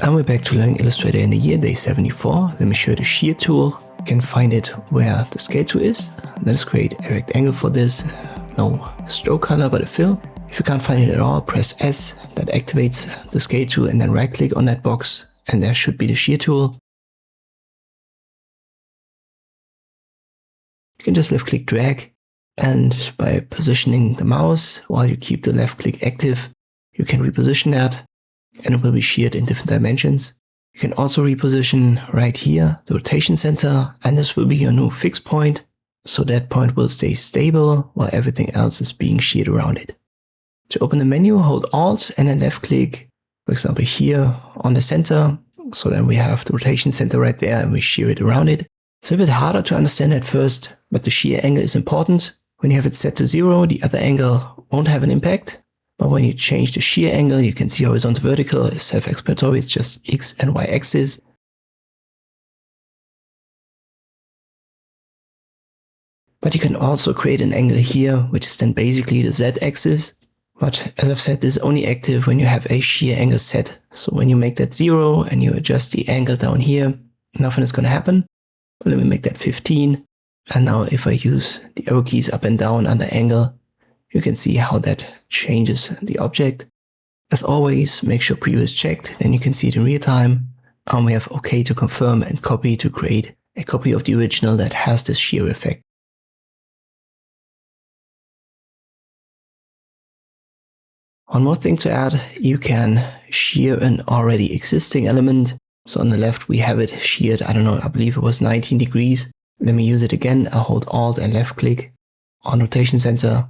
And we're back to learning Illustrator in the year, day 74. Let me show you the Shear tool. You can find it where the scale tool is. Let's create a rectangle for this. No stroke color, but a fill. If you can't find it at all, press S. That activates the scale tool and then right click on that box. And there should be the Shear tool. You can just left click drag. And by positioning the mouse while you keep the left click active, you can reposition that. And it will be sheared in different dimensions. You can also reposition right here, the rotation center, and this will be your new fixed point. So that point will stay stable while everything else is being sheared around it. To open the menu, hold Alt and then left click, for example here on the center. So then we have the rotation center right there and we shear it around it. It's a bit harder to understand at first, but the shear angle is important. When you have it set to 0, the other angle won't have an impact. But when you change the shear angle, you can see horizontal vertical is self-explanatory, it's just X and Y axis. But you can also create an angle here, which is then basically the Z axis. But as I've said, this is only active when you have a shear angle set. So when you make that 0 and you adjust the angle down here, nothing is going to happen. But let me make that 15. And now if I use the arrow keys up and down under angle, you can see how that changes the object. As always, make sure preview is checked, then you can see it in real time. And we have OK to confirm and copy to create a copy of the original that has this shear effect. One more thing to add, you can shear an already existing element. So on the left we have it sheared, I don't know, I believe it was 19 degrees. Let me use it again. I hold Alt and left click on rotation center.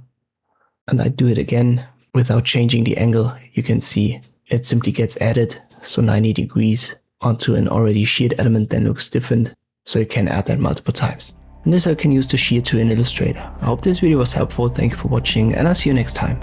And I do it again without changing the angle. You can see it simply gets added. So 90 degrees onto an already sheared element then looks different. So you can add that multiple times. And this I can use the Shear tool in Illustrator. I hope this video was helpful. Thank you for watching and I'll see you next time.